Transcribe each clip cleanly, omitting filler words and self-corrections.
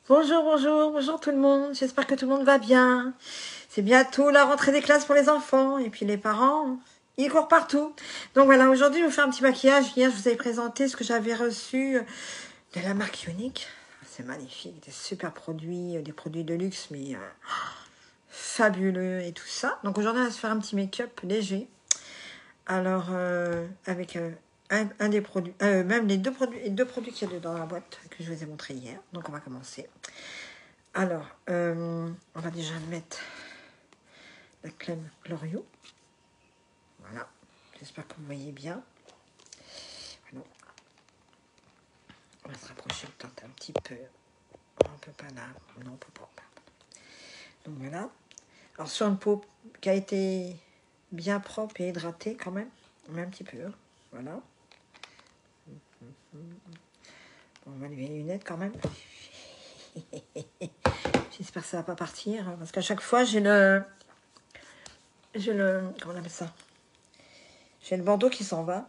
Bonjour, bonjour, bonjour tout le monde. J'espère que tout le monde va bien. C'est bientôt la rentrée des classes pour les enfants. Et puis les parents, ils courent partout. Donc voilà, aujourd'hui, je vais vous faire un petit maquillage. Hier, je vous avais présenté ce que j'avais reçu de la marque Unique. C'est magnifique, des super produits, des produits de luxe, mais fabuleux et tout ça. Donc aujourd'hui, on va se faire un petit make-up léger. Alors, avec un des produits, même les deux produits qu'il y a dans la boîte que je vous ai montré hier. Donc on va commencer. Alors, on va déjà mettre la crème Glorio. Voilà. J'espère que vous voyez bien. Voilà. On va se rapprocher peut-être un petit peu. On peut pas là. Non, on peut pas. Donc voilà. Alors sur une peau qui a été bien propre et hydratée quand même. On met un petit peu. Voilà. Bon, on va lever les lunettes quand même. J'espère que ça va pas partir. Parce qu'à chaque fois, j'ai le... Comment on appelle ça? J'ai le bandeau qui s'en va.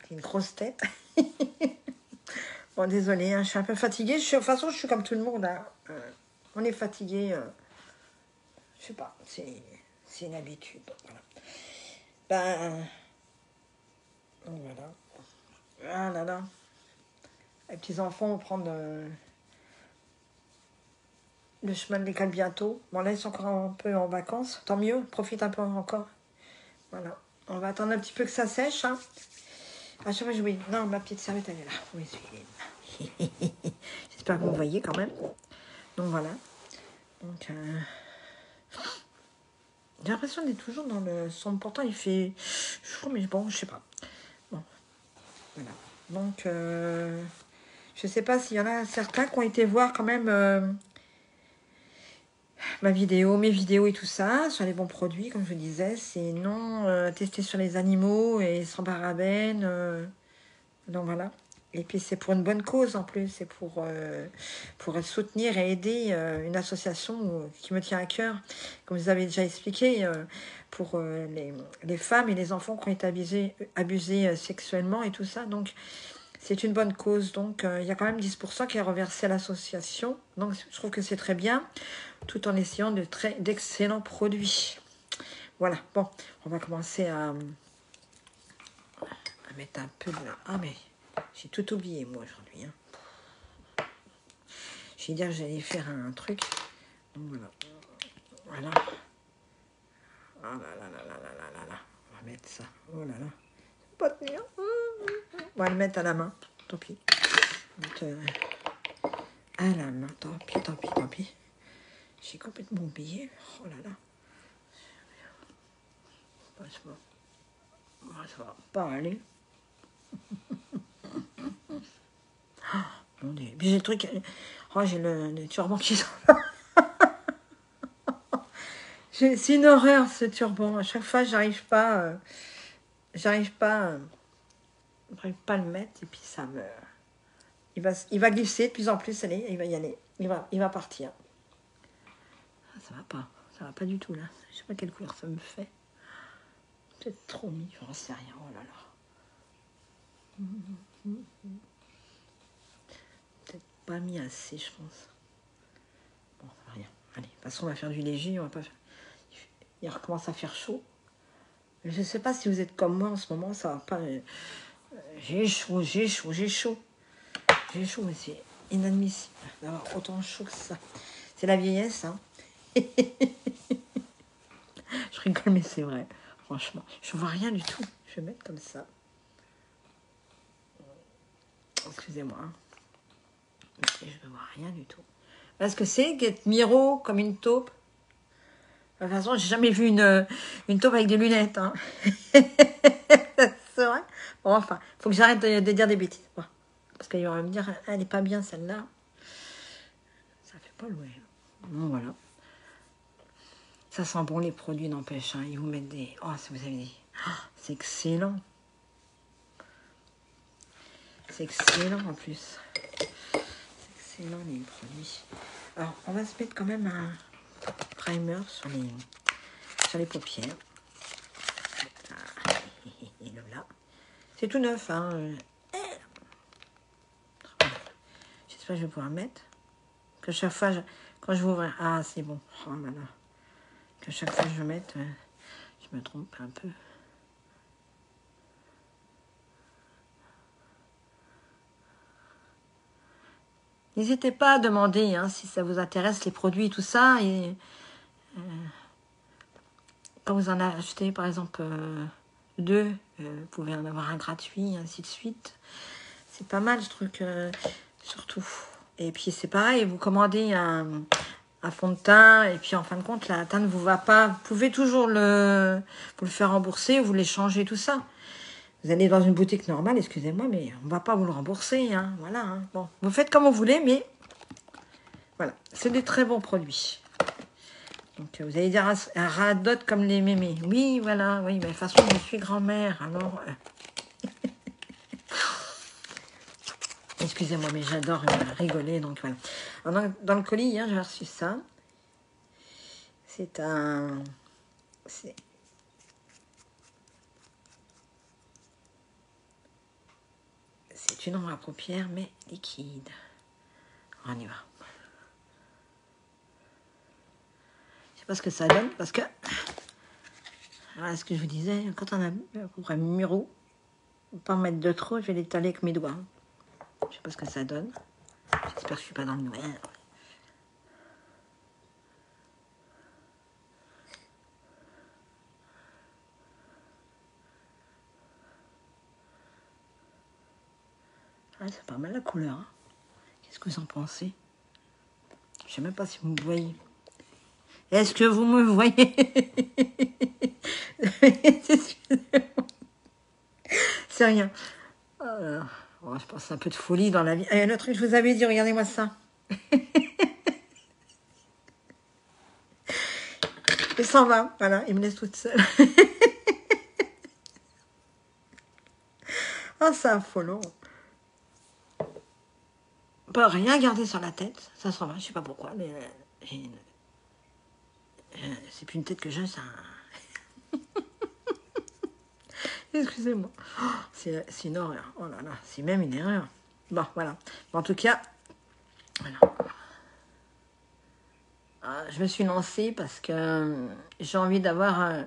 Une grosse tête. Bon, désolée, hein, je suis un peu fatiguée. De toute façon, je suis comme tout le monde. Hein. On est fatigué. Je sais pas, c'est une habitude. Voilà. Ben, voilà. Ah là là. Les petits-enfants vont prendre le chemin de l'école bientôt. Bon, là, ils sont encore un peu en vacances. Tant mieux, profite un peu encore. Voilà. On va attendre un petit peu que ça sèche. Hein. Ah, je sais pas, oui. Non, ma petite serviette, elle est là. Oui, j'espère que vous voyez quand même. Donc, voilà. Donc, j'ai l'impression d'être toujours dans le son. Pourtant, il fait chaud, mais bon, je sais pas. Bon, voilà. Donc, je sais pas s'il y en a certains qui ont été voir quand même ma vidéo, mes vidéos et tout ça, sur les bons produits, comme je vous disais. C'est non testé sur les animaux et sans parabènes. Donc, voilà. Et puis, c'est pour une bonne cause en plus. C'est pour soutenir et aider une association qui me tient à cœur. Comme je vous avais déjà expliqué, pour les femmes et les enfants qui ont été abusés sexuellement et tout ça. Donc, c'est une bonne cause. Donc, il y a quand même 10% qui est reversé à l'association. Donc, je trouve que c'est très bien, tout en essayant d'excellents produits. Voilà. Bon, on va commencer à mettre un peu de... Ah, mais j'ai tout oublié, moi, aujourd'hui. Hein. J'ai dit que j'allais faire un truc. Donc, voilà. Voilà. Ah là là là là là là là là. On va mettre ça. Oh là là. Pas tenir. On va le mettre à la main. Tant pis. Donc, à la main. Tant pis, tant pis, tant pis. J'ai complètement oublié. Oh là là. Ça va pas aller. Mon Dieu. Puis j'ai le truc. Oh, j'ai le turban qui s'en va. C'est une horreur ce turban. À chaque fois, j'arrive pas. J'arrive pas. J'arrive pas à le mettre et puis ça me. Il va glisser de plus en plus. Allez, il va y aller. Il va partir. Ça va pas. Ça va pas du tout là. Je sais pas quelle couleur ça me fait. Peut-être trop mis. J'en sais rien. Oh là là. Peut-être pas mis assez, je pense. Bon, ça va rien. Allez, de toute façon, on va faire du léger. On va pas faire... Il recommence à faire chaud. Je sais pas si vous êtes comme moi en ce moment. Ça va pas. J'ai chaud, j'ai chaud, j'ai chaud. J'ai chaud, mais c'est inadmissible d'avoir autant chaud que ça. C'est la vieillesse, hein. Je rigole, mais c'est vrai. Franchement, je vois rien du tout. Je vais mettre comme ça. Excusez-moi. Je ne vois rien du tout. Parce que c'est qu'être miro comme une taupe. De toute façon, j'ai jamais vu une taupe avec des lunettes. Hein. C'est vrai. Bon, enfin, faut que j'arrête de dire des bêtises. Bon. Parce qu'il va me dire, elle n'est pas bien celle-là. Ça fait pas louer. Bon, voilà. Ça sent bon les produits, n'empêche. Hein. Ils vous mettent des... Oh, si vous avez des... Oh, c'est excellent. C'est excellent en plus. C'est excellent les produits. Alors, on va se mettre quand même un primer sur les paupières. Et là. C'est tout neuf. Hein. J'espère que je vais pouvoir mettre. Que chaque fois, quand je vais ouvrir... Ah, c'est bon. Oh là là. Que chaque fois je mette... je me trompe un peu. N'hésitez pas à demander hein, si ça vous intéresse, les produits, tout ça. Et quand vous en achetez, par exemple, 2, vous pouvez en avoir un gratuit, ainsi de suite. C'est pas mal ce truc, surtout. Et puis c'est pareil, vous commandez un fond de teint, et puis en fin de compte, la teinte ne vous va pas. Vous pouvez toujours vous le faire rembourser, vous l'échanger, tout ça. Vous allez dans une boutique normale, excusez-moi, mais on ne va pas vous le rembourser. Hein, voilà. Hein. Bon, vous faites comme vous voulez, mais voilà. C'est des très bons produits. Donc, vous allez dire un radote comme les mémés. Oui, voilà. Oui, mais de toute façon, je suis grand-mère. Alors, excusez-moi, mais j'adore rigoler. Donc, voilà. Alors, dans le colis, hier, j'ai reçu ça. C'est un... C'est une ombre à paupières, mais liquide. On y va. Je sais pas ce que ça donne, parce que... Voilà ce que je vous disais, quand on a à peu près miro, pas en mettre de trop, je vais l'étaler avec mes doigts. Je sais pas ce que ça donne. J'espère que je suis pas dans le noir. Ah, c'est pas mal la couleur. Hein. Qu'est-ce que vous en pensez? Je sais même pas si vous me voyez. Est-ce que vous me voyez? C'est rien. Alors, bon, je pense un peu de folie dans la vie. Ah, le truc, je vous avais dit, regardez-moi ça. Il s'en va, voilà, il me laisse toute seule. Ah, c'est affolant. On peut rien garder sur la tête, ça s'en va, je sais pas pourquoi, mais c'est plus une tête que j'ai, ça. Excusez-moi. Oh, c'est une horreur. Oh là là, c'est même une erreur. Bon, voilà. En tout cas, voilà. Je me suis lancée parce que j'ai envie d'avoir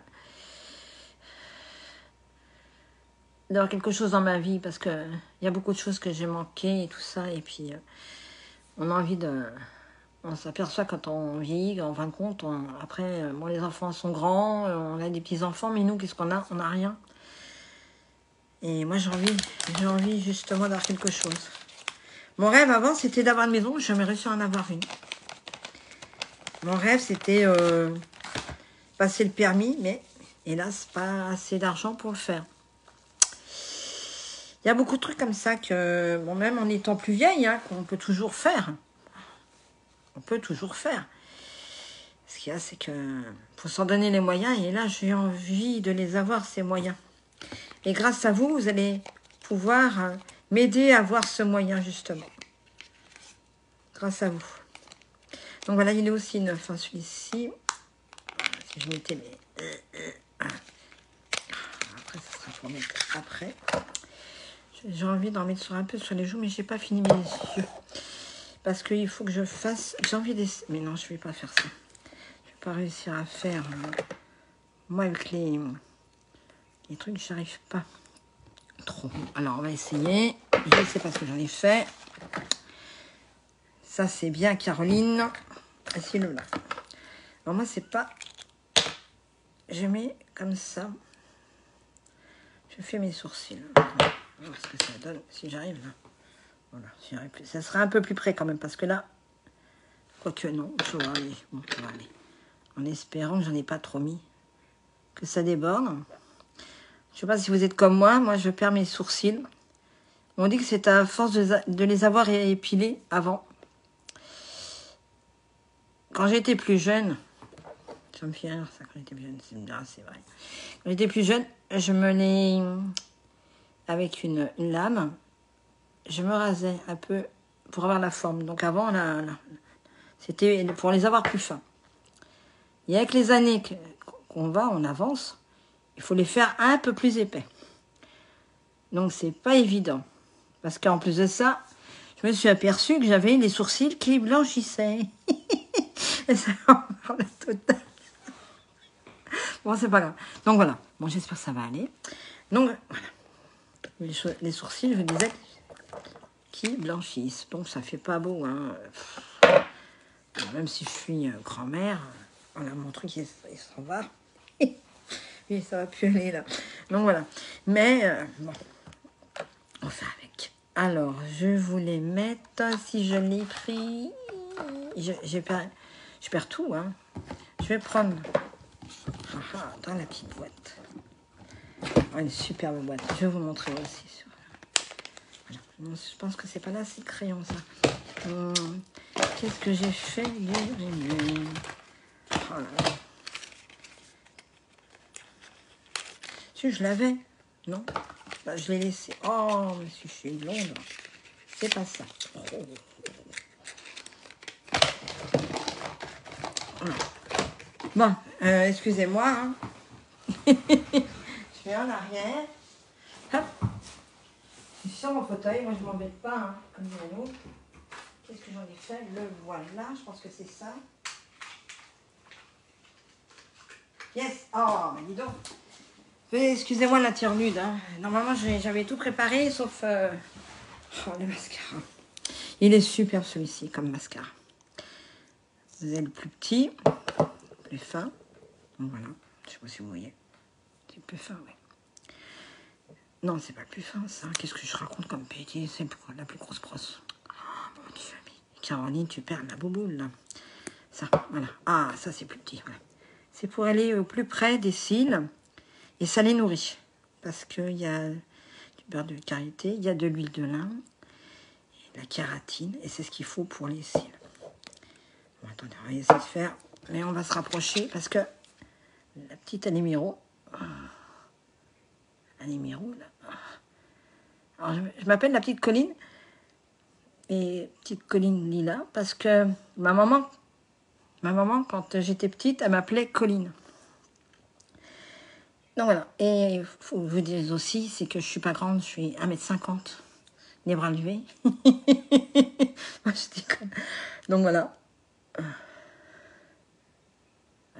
quelque chose dans ma vie, parce que il y a beaucoup de choses que j'ai manquées et tout ça, et puis on a envie de... On s'aperçoit quand on vieillit, en fin de compte, après, bon, les enfants sont grands, on a des petits-enfants, mais nous, qu'est-ce qu'on a? On n'a rien. Et moi, j'ai envie justement d'avoir quelque chose. Mon rêve avant, c'était d'avoir une maison. Je n'ai jamais réussi à en avoir une. Mon rêve, c'était passer le permis, mais hélas, pas assez d'argent pour le faire. Il y a beaucoup de trucs comme ça que, bon, même en étant plus vieille, hein, qu'on peut toujours faire. On peut toujours faire. Ce qu'il y a, c'est que faut s'en donner les moyens. Et là, j'ai envie de les avoir, ces moyens. Et grâce à vous, vous allez pouvoir m'aider à avoir ce moyen, justement. Grâce à vous. Donc voilà, il est aussi neuf, hein, celui-ci. Si je mettais les... Après, ça sera pour mettre après. J'ai envie d'en mettre sur un peu sur les joues, mais j'ai pas fini mes yeux. Parce qu'il faut que je fasse... J'ai envie de... Mais non, je vais pas faire ça. Je vais pas réussir à faire... Moi, avec les trucs, j'arrive pas trop. Alors, on va essayer. Je ne sais pas ce que j'en ai fait. Ça, c'est bien, Caroline. Voici le là. Alors, moi, c'est pas... Je mets comme ça. Je fais mes sourcils. On va voir ce que ça donne, si j'arrive là. Voilà, si j'arrive plus. Ça sera un peu plus près quand même, parce que là... Quoique non, je vais aller. Bon, ça va aller. En espérant que j'en ai pas trop mis. Que ça déborde. Je sais pas si vous êtes comme moi je perds mes sourcils. On dit que c'est à force de les avoir épilés avant. Quand j'étais plus jeune, ça me fait rire ça quand j'étais plus jeune, c'est vrai. Quand j'étais plus jeune, je me les... Avec une lame, je me rasais un peu pour avoir la forme. Donc avant, c'était pour les avoir plus fins. Et avec les années qu'on va, on avance, il faut les faire un peu plus épais. Donc, c'est pas évident. Parce qu'en plus de ça, je me suis aperçue que j'avais les sourcils qui blanchissaient. Et ça encore la totale. Bon, c'est pas grave. Donc voilà. Bon, j'espère que ça va aller. Donc voilà. Les sourcils, je disais, qui blanchissent. Donc ça fait pas beau, hein. Même si je suis grand-mère, voilà, mon truc, il s'en va. Oui, ça va plus aller, là. Donc voilà. Mais, bon, on fait avec. Alors, je voulais mettre, si je l'ai pris, je perds tout, hein. Je vais prendre, dans la petite boîte. Oh, une superbe boîte. Je vais vous montrer aussi. Voilà. Je pense que c'est pas là, c'est le crayon, ça. Qu'est-ce que j'ai fait? Oh là là. Si je l'avais, non, bah, je l'ai laissé. Oh, mais si je suis blonde, c'est pas ça. Oh. Voilà. Bon, excusez-moi. Hein. Je vais en arrière. Hop. Je suis sur mon fauteuil, moi je m'embête pas, hein, comme dirait l'autre. Qu'est-ce que j'en ai fait? Le voilà, je pense que c'est ça. Yes. Oh, mais dis donc. Excusez-moi la tire-nude. Hein. Normalement, j'avais tout préparé, sauf le mascara. Il est superbe celui-ci, comme mascara. Vous avez le plus petit, plus fin. Donc voilà, je sais pas si vous voyez. C'est plus fin, oui. Non, c'est pas le plus fin, ça. Qu'est-ce que je raconte comme petit? C'est la plus grosse brosse. Oh, mon Dieu, Caroline, tu perds la bouboule, là. Ça, voilà. Ah, ça, c'est plus petit, voilà. C'est pour aller au plus près des cils. Et ça les nourrit. Parce qu'il y a du beurre de karité, il y a de l'huile de lin, et de la kératine. Et c'est ce qu'il faut pour les cils. Bon, attendez, on va essayer de faire. Mais on va se rapprocher parce que la petite Alimiro. Alimiro, là. Alors, je m'appelle la petite Colline. Et petite Colline Lila. Parce que ma maman, quand j'étais petite, elle m'appelait Colline. Donc voilà, et il faut vous dire aussi, c'est que je suis pas grande, je suis 1,50 m, les bras levés. Moi, je déconne. Donc voilà.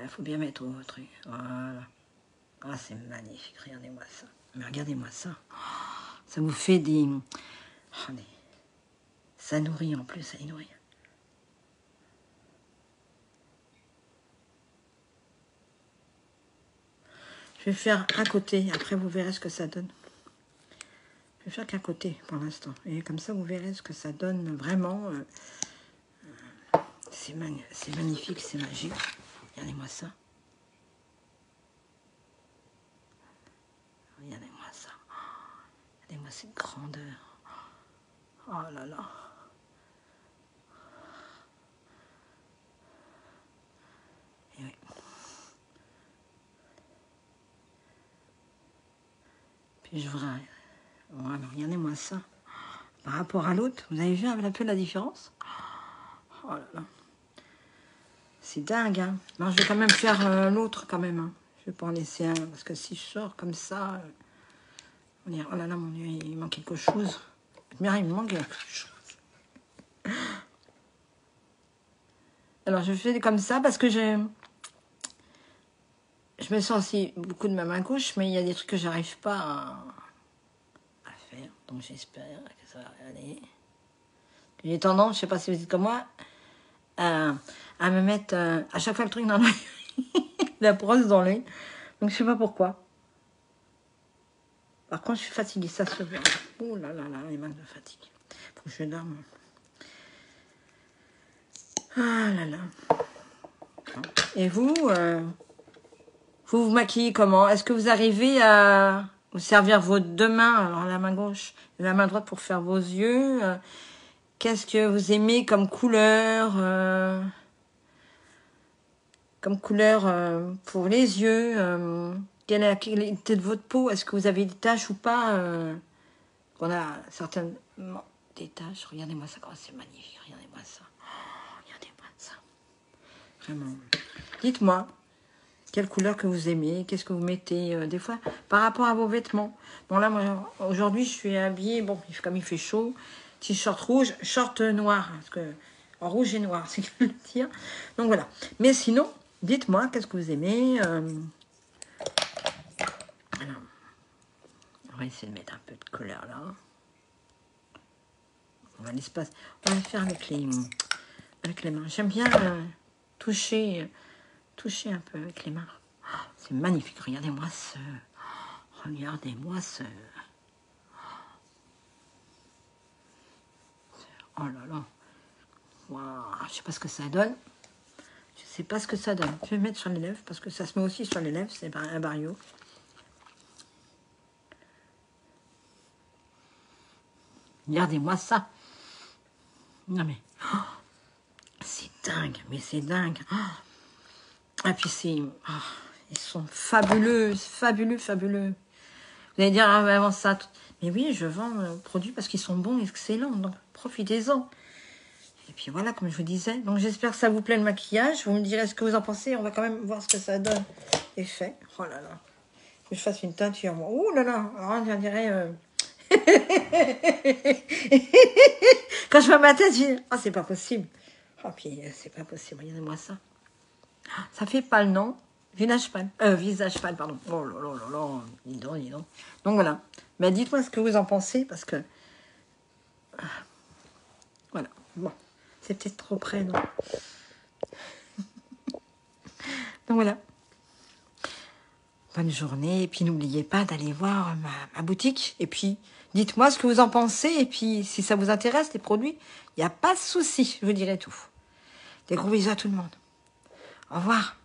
Il faut bien mettre au truc. Voilà. Ah, c'est magnifique, regardez-moi ça. Mais regardez-moi ça. Ça vous fait des... Ça nourrit en plus, ça y nourrit. Je vais faire un côté, après vous verrez ce que ça donne. Je vais faire qu'un côté pour l'instant. Et comme ça, vous verrez ce que ça donne vraiment. C'est magnifique, c'est magique. Regardez-moi ça. Regardez-moi ça. Regardez-moi cette grandeur. Oh là là. Et oui. Puis je voudrais... Voilà, regardez-moi ça. Par rapport à l'autre, vous avez vu un peu la différence? Oh là là. C'est dingue, hein. Non, je vais quand même faire l'autre, quand même. Hein. Je vais pas en laisser un, parce que si je sors comme ça... on dirait, oh là là, mon Dieu, il manque quelque chose. Mais il me manque quelque chose. Alors, je fais comme ça, parce que je me sens aussi beaucoup de ma main gauche, mais il y a des trucs que j'arrive pas à faire. Donc, j'espère que ça va aller. J'ai tendance, je sais pas si vous êtes comme moi, à me mettre à chaque fois le truc dans l'œil. La brosse dans l'œil. Donc, je sais pas pourquoi. Par contre, je suis fatiguée, ça se voit. Oh là là là, les mains me fatiguent. Faut que je dorme. Ah là là. Et vous, vous maquillez comment? Est-ce que vous arrivez à vous servir vos deux mains, alors la main gauche et la main droite pour faire vos yeux? Qu'est-ce que vous aimez comme couleur pour les yeux? Quelle est la qualité de votre peau? Est-ce que vous avez des taches ou pas? On a certainement des taches. Regardez-moi ça, c'est magnifique. Regardez-moi ça. Oh, regardez-moi ça. Vraiment. Dites-moi, quelle couleur que vous aimez? Qu'est-ce que vous mettez des fois par rapport à vos vêtements? Bon là, moi, aujourd'hui, je suis habillée, bon, comme il fait chaud, T-shirt rouge, short noir. Parce que en rouge et noir, c'est que je veux dire. Donc voilà. Mais sinon, dites-moi, qu'est-ce que vous aimez alors, on va essayer de mettre un peu de couleur là. On va l'espace. On va le faire avec les mains. J'aime bien toucher un peu avec les mains. Oh, c'est magnifique. Regardez-moi ce. Regardez-moi ce. Oh là là. Waouh. Je sais pas ce que ça donne. Je sais pas ce que ça donne. Je vais mettre sur les lèvres parce que ça se met aussi sur les lèvres. C'est un Barrio. Regardez-moi ça. Non mais. Oh, c'est dingue. Mais c'est dingue. Oh. Et puis c'est. Oh, ils sont fabuleux. Fabuleux, fabuleux. Vous allez dire avant ça. Mais oui, je vends produits parce qu'ils sont bons et excellents. Donc profitez-en. Et puis voilà, comme je vous disais. Donc j'espère que ça vous plaît le maquillage. Vous me direz ce que vous en pensez. On va quand même voir ce que ça donne. Effet. Oh là là. Faut que je fasse une teinture. Oh là là. Alors, on dirait. Quand je vois ma tête, je dis oh, c'est pas possible. Oh, puis c'est pas possible. Regardez-moi ça. Ça fait pâle, non? Visage pâle, pardon. Oh là là là là. Dis donc, dis donc. Donc voilà. Mais dites-moi ce que vous en pensez parce que. Voilà. Bon. C'est peut-être trop près, non? Donc voilà. Bonne journée. Et puis n'oubliez pas d'aller voir ma boutique. Et puis dites-moi ce que vous en pensez. Et puis si ça vous intéresse, les produits, il n'y a pas de souci. Je vous dirai tout. Des gros bisous à tout le monde. Au revoir.